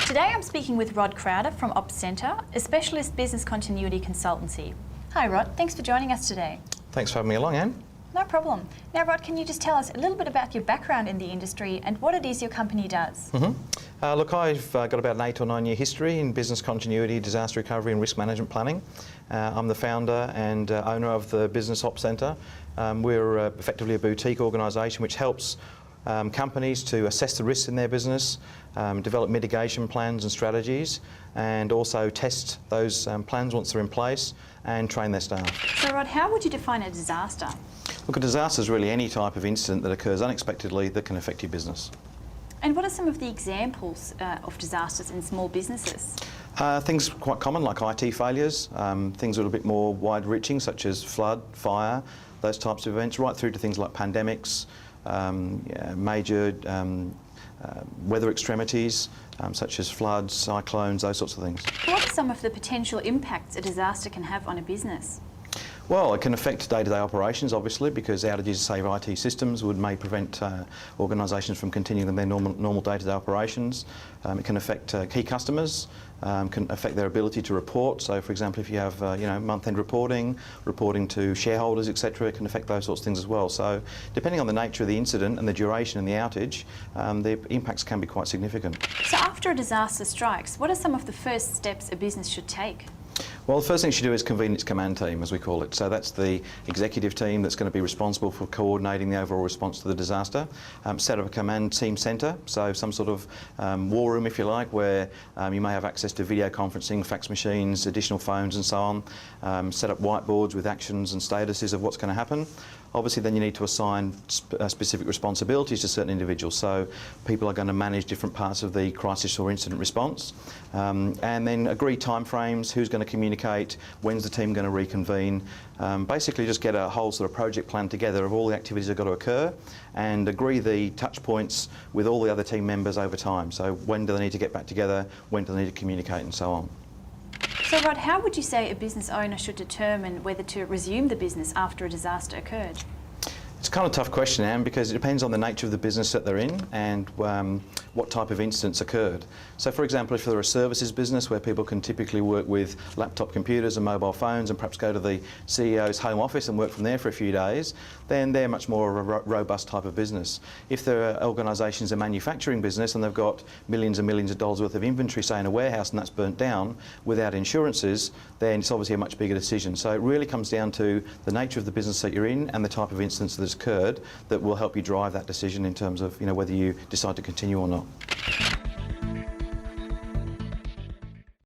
Today I'm speaking with Rod Crowder from Ops Centre, a specialist business continuity consultancy. Hi Rod, thanks for joining us today. Thanks for having me along, Anne. No problem. Now Rod, can you just tell us a little bit about your background in the industry and what it is your company does? Look, I've got about an 8 or 9 year history in business continuity, disaster recovery and risk management planning. I'm the founder and owner of the Business Ops Centre. We're effectively a boutique organisation which helps companies to assess the risks in their business, develop mitigation plans and strategies, and also test those plans once they're in place and train their staff. So Rod, how would you define a disaster? Look, a disaster is really any type of incident that occurs unexpectedly that can affect your business. And what are some of the examples of disasters in small businesses? Things quite common like IT failures, things a little bit more wide-reaching such as flood, fire, those types of events, right through to things like pandemics, major weather extremities such as floods, cyclones, those sorts of things. What are some of the potential impacts a disaster can have on a business? Well, it can affect day-to-day operations, obviously, because outages, say, of IT systems may prevent organisations from continuing their normal day-to-day operations. It can affect key customers, can affect their ability to report. So, for example, if you have month-end reporting to shareholders, etc., it can affect those sorts of things as well. So, depending on the nature of the incident and the duration and the outage, the impacts can be quite significant. So, after a disaster strikes, what are some of the first steps a business should take? Well, the first thing you should do is convene its command team, as we call it. So that's the executive team that's going to be responsible for coordinating the overall response to the disaster. Set up a command team centre, so some sort of war room, if you like, where you may have access to video conferencing, fax machines, additional phones and so on. Set up whiteboards with actions and statuses of what's going to happen. Obviously, then you need to assign specific responsibilities to certain individuals. So people are going to manage different parts of the crisis or incident response. And then agree timeframes, who's going to communicate, when's the team going to reconvene. Basically just get a whole sort of project plan together of all the activities that have got to occur and agree the touch points with all the other team members over time. So when do they need to get back together, when do they need to communicate and so on. So Rod, how would you say a business owner should determine whether to resume the business after a disaster occurred? It's kind of a tough question, Anne, because it depends on the nature of the business that they're in and what type of incidents occurred. So, for example, if they're a services business where people can typically work with laptop computers and mobile phones and perhaps go to the CEO's home office and work from there for a few days, then they're much more a robust type of business. If they're organisations a manufacturing business and they've got millions and millions of dollars worth of inventory, say, in a warehouse and that's burnt down without insurances, then it's obviously a much bigger decision. So it really comes down to the nature of the business that you're in and the type of incidents that has occurred that will help you drive that decision in terms of whether you decide to continue or not.